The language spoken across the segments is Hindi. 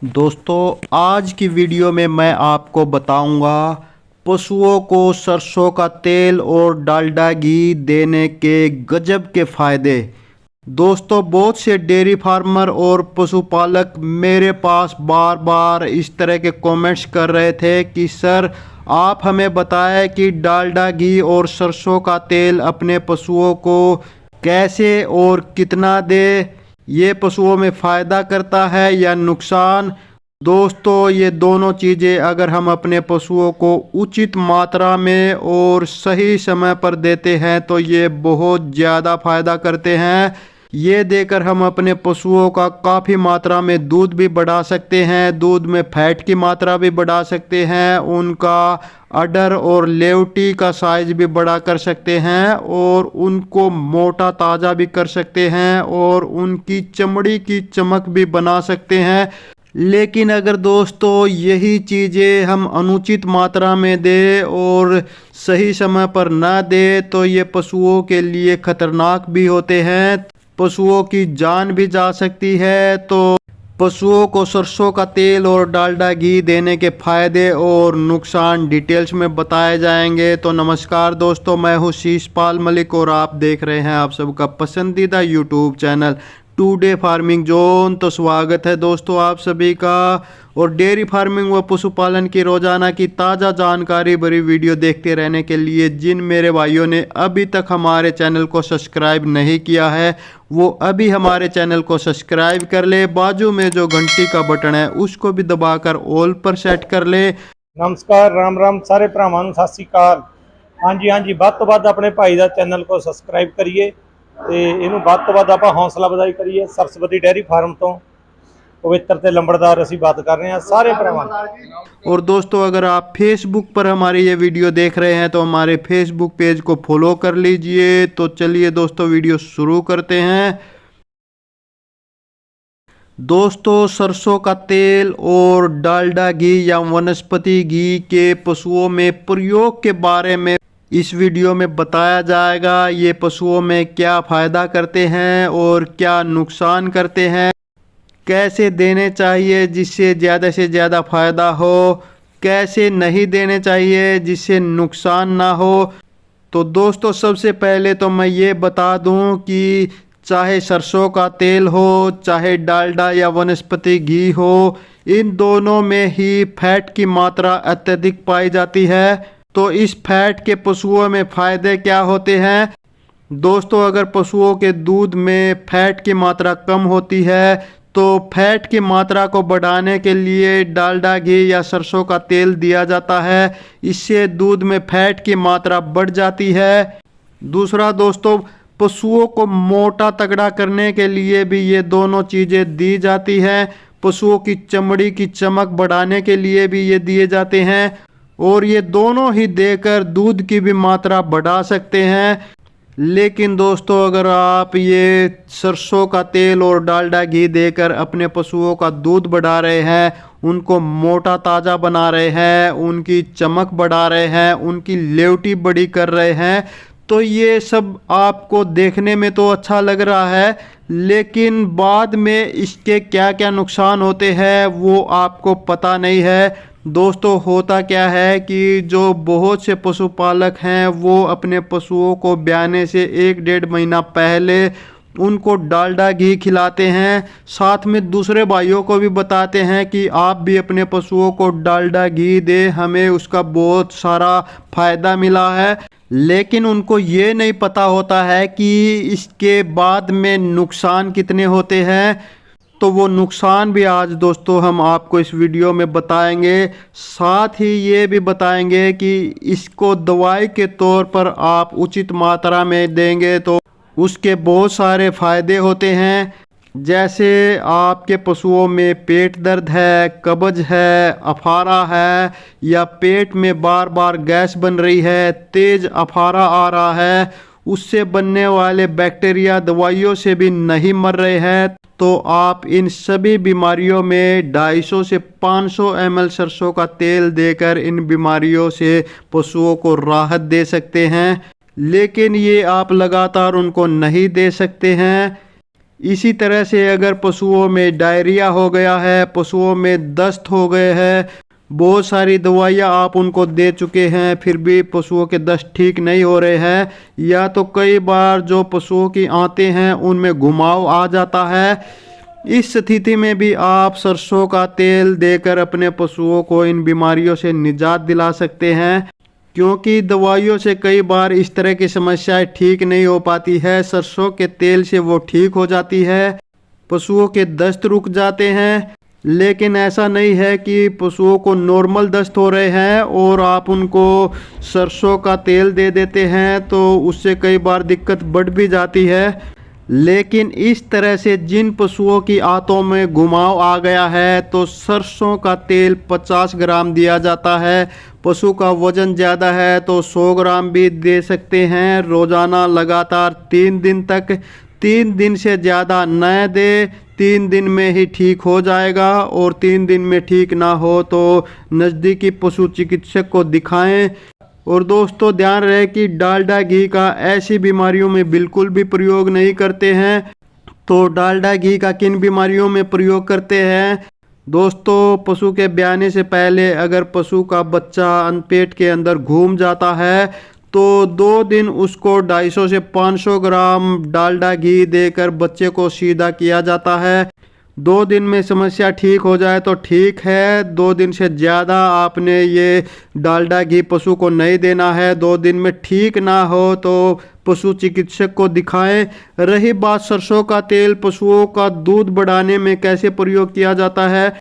दोस्तों आज की वीडियो में मैं आपको बताऊंगा पशुओं को सरसों का तेल और डालडा घी देने के गजब के फ़ायदे। दोस्तों बहुत से डेयरी फार्मर और पशुपालक मेरे पास बार बार इस तरह के कमेंट्स कर रहे थे कि सर आप हमें बताएं कि डालडा घी और सरसों का तेल अपने पशुओं को कैसे और कितना दे, ये पशुओं में फ़ायदा करता है या नुकसान। दोस्तों ये दोनों चीज़ें अगर हम अपने पशुओं को उचित मात्रा में और सही समय पर देते हैं तो ये बहुत ज़्यादा फ़ायदा करते हैं। ये देकर हम अपने पशुओं का काफ़ी मात्रा में दूध भी बढ़ा सकते हैं, दूध में फैट की मात्रा भी बढ़ा सकते हैं, उनका अडर और लेवटी का साइज भी बड़ा कर सकते हैं और उनको मोटा ताज़ा भी कर सकते हैं और उनकी चमड़ी की चमक भी बना सकते हैं। लेकिन अगर दोस्तों यही चीज़ें हम अनुचित मात्रा में दें और सही समय पर ना दें तो ये पशुओं के लिए खतरनाक भी होते हैं, पशुओं की जान भी जा सकती है। तो पशुओं को सरसों का तेल और डालडा घी देने के फायदे और नुकसान डिटेल्स में बताए जाएंगे। तो नमस्कार दोस्तों, मैं हूं शीशपाल मलिक और आप देख रहे हैं आप सबका पसंदीदा YouTube channel today farming zone. तो स्वागत है दोस्तों आप सभी का, और डेयरी फार्मिंग व पशुपालन की रोजाना की ताज़ा जानकारी भरी वीडियो देखते रहने के लिए जिन मेरे भाइयों ने अभी तक हमारे चैनल को सब्सक्राइब नहीं किया है वो अभी हमारे चैनल को सब्सक्राइब कर ले, बाजू में जो घंटी का बटन है उसको भी दबाकर ऑल पर सेट कर ले। नमस्कार, राम राम सारे भरावां नूं सत श्री अकाल। हाँ जी ਵੱਧ ਤੋਂ ਵੱਧ अपने भाई का चैनल को सबसक्राइब करिए ਤੇ ਇਹਨੂੰ ਵੱਧ ਤੋਂ ਵੱਧ ਆਪਾਂ हौसला ਵਧਾਈ करिए। सरस्वती डेयरी फार्म तो पवित्र ते लंबड़दार असीं बात कर रहे हैं सारे भरावां। और दोस्तों अगर आप फेसबुक पर हमारी ये वीडियो देख रहे हैं तो हमारे फेसबुक पेज को फॉलो कर लीजिए। तो चलिए दोस्तों वीडियो शुरू करते हैं। दोस्तों सरसों का तेल और डालडा घी या वनस्पति घी के पशुओं में प्रयोग के बारे में इस वीडियो में बताया जाएगा। ये पशुओं में क्या फ़ायदा करते हैं और क्या नुकसान करते हैं, कैसे देने चाहिए जिससे ज़्यादा से ज़्यादा फ़ायदा हो, कैसे नहीं देने चाहिए जिससे नुकसान ना हो। तो दोस्तों सबसे पहले तो मैं ये बता दूं कि चाहे सरसों का तेल हो चाहे डालडा या वनस्पति घी हो, इन दोनों में ही फैट की मात्रा अत्यधिक पाई जाती है। तो इस फैट के पशुओं में फ़ायदे क्या होते हैं दोस्तों, अगर पशुओं के दूध में फैट की मात्रा कम होती है तो फैट की मात्रा को बढ़ाने के लिए डालडा घी या सरसों का तेल दिया जाता है, इससे दूध में फैट की मात्रा बढ़ जाती है। दूसरा दोस्तों पशुओं को मोटा तगड़ा करने के लिए भी ये दोनों चीज़ें दी जाती हैं। पशुओं की चमड़ी की चमक बढ़ाने के लिए भी ये दिए जाते हैं और ये दोनों ही देकर दूध की भी मात्रा बढ़ा सकते हैं। लेकिन दोस्तों अगर आप ये सरसों का तेल और डालडा घी देकर अपने पशुओं का दूध बढ़ा रहे हैं, उनको मोटा ताज़ा बना रहे हैं, उनकी चमक बढ़ा रहे हैं, उनकी लेवटी बड़ी कर रहे हैं, तो ये सब आपको देखने में तो अच्छा लग रहा है, लेकिन बाद में इसके क्या क्या नुकसान होते हैं वो आपको पता नहीं है। दोस्तों होता क्या है कि जो बहुत से पशुपालक हैं वो अपने पशुओं को ब्याने से 1-1.5 महीना पहले उनको डालडा घी खिलाते हैं, साथ में दूसरे भाइयों को भी बताते हैं कि आप भी अपने पशुओं को डालडा घी दें, हमें उसका बहुत सारा फ़ायदा मिला है। लेकिन उनको ये नहीं पता होता है कि इसके बाद में नुकसान कितने होते हैं। तो वो नुकसान भी आज दोस्तों हम आपको इस वीडियो में बताएंगे, साथ ही ये भी बताएंगे कि इसको दवाई के तौर पर आप उचित मात्रा में देंगे तो उसके बहुत सारे फ़ायदे होते हैं। जैसे आपके पशुओं में पेट दर्द है, कब्ज है, अफारा है या पेट में बार बार गैस बन रही है, तेज़ अफारा आ रहा है, उससे बनने वाले बैक्टीरिया दवाइयों से भी नहीं मर रहे हैं, तो आप इन सभी बीमारियों में 250 से 500 ml सरसों का तेल देकर इन बीमारियों से पशुओं को राहत दे सकते हैं। लेकिन ये आप लगातार उनको नहीं दे सकते हैं। इसी तरह से अगर पशुओं में डायरिया हो गया है, पशुओं में दस्त हो गए हैं, बहुत सारी दवाइयाँ आप उनको दे चुके हैं फिर भी पशुओं के दस्त ठीक नहीं हो रहे हैं, या तो कई बार जो पशुओं की आंतें हैं उनमें घुमाव आ जाता है, इस स्थिति में भी आप सरसों का तेल देकर अपने पशुओं को इन बीमारियों से निजात दिला सकते हैं। क्योंकि दवाइयों से कई बार इस तरह की समस्याएं ठीक नहीं हो पाती है, सरसों के तेल से वो ठीक हो जाती है, पशुओं के दस्त रुक जाते हैं। लेकिन ऐसा नहीं है कि पशुओं को नॉर्मल दस्त हो रहे हैं और आप उनको सरसों का तेल दे देते हैं तो उससे कई बार दिक्कत बढ़ भी जाती है। लेकिन इस तरह से जिन पशुओं की आंतों में घुमाव आ गया है तो सरसों का तेल 50 ग्राम दिया जाता है। पशु का वजन ज़्यादा है तो 100 ग्राम भी दे सकते हैं रोज़ाना लगातार 3 दिन तक। 3 दिन से ज़्यादा न दे, 3 दिन में ही ठीक हो जाएगा और 3 दिन में ठीक ना हो तो नज़दीकी पशु चिकित्सक को दिखाएं। और दोस्तों ध्यान रहे कि डालडा घी का ऐसी बीमारियों में बिल्कुल भी प्रयोग नहीं करते हैं। तो डालडा घी का किन बीमारियों में प्रयोग करते हैं? दोस्तों पशु के ब्याने से पहले अगर पशु का बच्चा पेट के अंदर घूम जाता है तो 2 दिन उसको 250 से 500 ग्राम डालडा घी देकर बच्चे को सीधा किया जाता है। 2 दिन में समस्या ठीक हो जाए तो ठीक है, 2 दिन से ज़्यादा आपने ये डालडा घी पशु को नहीं देना है। 2 दिन में ठीक ना हो तो पशु चिकित्सक को दिखाएं। रही बात सरसों का तेल पशुओं का दूध बढ़ाने में कैसे प्रयोग किया जाता है,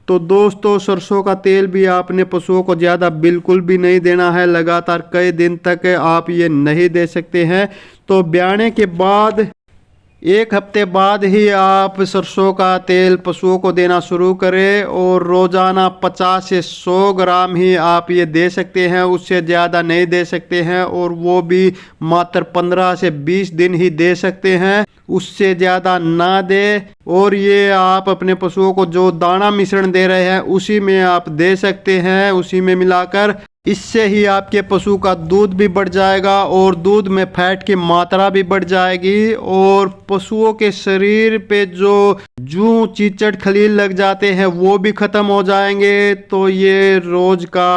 तो दोस्तों सरसों का तेल भी आपने पशुओं को ज़्यादा बिल्कुल भी नहीं देना है, लगातार कई दिन तक आप ये नहीं दे सकते हैं। तो ब्याने के बाद 1 हफ्ते बाद ही आप सरसों का तेल पशुओं को देना शुरू करें और रोज़ाना 50 से 100 ग्राम ही आप ये दे सकते हैं, उससे ज़्यादा नहीं दे सकते हैं और वो भी मात्र 15 से 20 दिन ही दे सकते हैं, उससे ज़्यादा ना दे। और ये आप अपने पशुओं को जो दाना मिश्रण दे रहे हैं उसी में आप दे सकते हैं, उसी में मिलाकर। इससे ही आपके पशु का दूध भी बढ़ जाएगा और दूध में फैट की मात्रा भी बढ़ जाएगी और पशुओं के शरीर पे जो जूं चीचड़ खलील लग जाते हैं वो भी ख़त्म हो जाएंगे। तो ये रोज़ का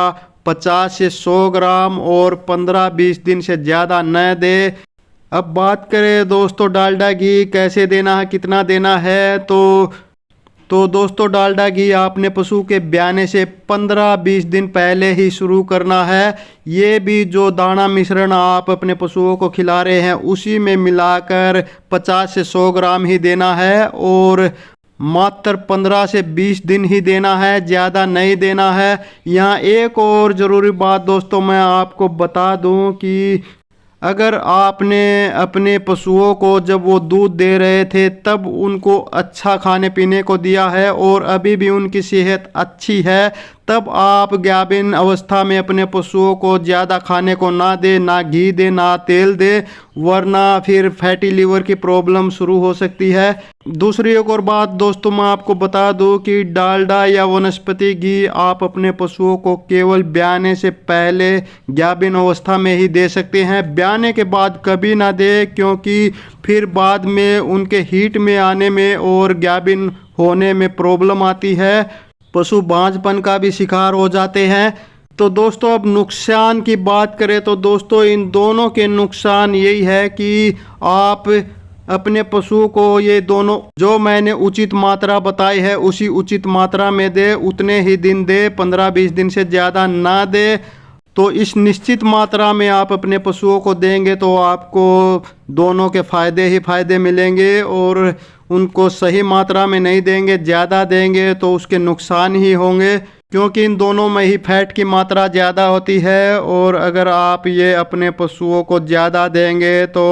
50 से 100 ग्राम और 15-20 दिन से ज़्यादा न दे। अब बात करें दोस्तों डालडा घी कैसे देना है, कितना देना है, तो दोस्तों डालडा घी आपने पशु के ब्याने से 15-20 दिन पहले ही शुरू करना है। ये भी जो दाना मिश्रण आप अपने पशुओं को खिला रहे हैं उसी में मिलाकर 50 से 100 ग्राम ही देना है और मात्र 15 से 20 दिन ही देना है, ज़्यादा नहीं देना है। यहाँ एक और ज़रूरी बात दोस्तों मैं आपको बता दूँ कि अगर आपने अपने पशुओं को जब वो दूध दे रहे थे तब उनको अच्छा खाने पीने को दिया है और अभी भी उनकी सेहत अच्छी है, तब आप गाभिन अवस्था में अपने पशुओं को ज़्यादा खाने को ना दे, ना घी दे, ना तेल दे, वरना फिर फैटी लीवर की प्रॉब्लम शुरू हो सकती है। दूसरी एक और बात दोस्तों मैं आपको बता दूं कि डालडा या वनस्पति घी आप अपने पशुओं को केवल ब्याने से पहले गाभिन अवस्था में ही दे सकते हैं, ब्याने के बाद कभी ना दे, क्योंकि फिर बाद में उनके हीट में आने में और गाभिन होने में प्रॉब्लम आती है, पशु बांझपन का भी शिकार हो जाते हैं। तो दोस्तों अब नुकसान की बात करें तो दोस्तों इन दोनों के नुकसान यही है कि आप अपने पशु को ये दोनों जो मैंने उचित मात्रा बताई है उसी उचित मात्रा में दे, उतने ही दिन दे, 15-20 दिन से ज़्यादा ना दे। तो इस निश्चित मात्रा में आप अपने पशुओं को देंगे तो आपको दोनों के फ़ायदे ही फ़ायदे मिलेंगे और उनको सही मात्रा में नहीं देंगे, ज़्यादा देंगे तो उसके नुकसान ही होंगे, क्योंकि इन दोनों में ही फैट की मात्रा ज़्यादा होती है। और अगर आप ये अपने पशुओं को ज़्यादा देंगे तो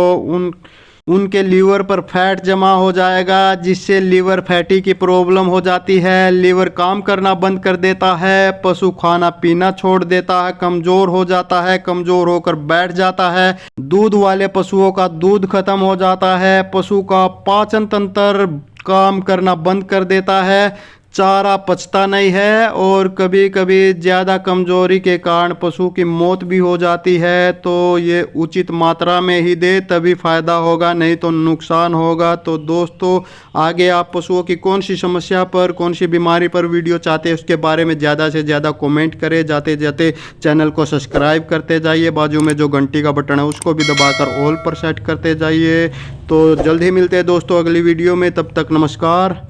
उनके लीवर पर फैट जमा हो जाएगा, जिससे लीवर फैटी की प्रॉब्लम हो जाती है, लीवर काम करना बंद कर देता है, पशु खाना पीना छोड़ देता है, कमज़ोर हो जाता है, कमज़ोर होकर बैठ जाता है, दूध वाले पशुओं का दूध खत्म हो जाता है, पशु का पाचन तंत्र काम करना बंद कर देता है, चारा पचता नहीं है और कभी कभी ज़्यादा कमजोरी के कारण पशु की मौत भी हो जाती है। तो ये उचित मात्रा में ही दे तभी फायदा होगा, नहीं तो नुकसान होगा। तो दोस्तों आगे आप पशुओं की कौन सी समस्या पर, कौन सी बीमारी पर वीडियो चाहते हैं उसके बारे में ज़्यादा से ज़्यादा कमेंट करें। जाते जाते चैनल को सब्सक्राइब करते जाइए, बाजू में जो घंटी का बटन है उसको भी दबाकर ऑल पर सेट करते जाइए। तो जल्द ही मिलते हैं दोस्तों अगली वीडियो में, तब तक नमस्कार।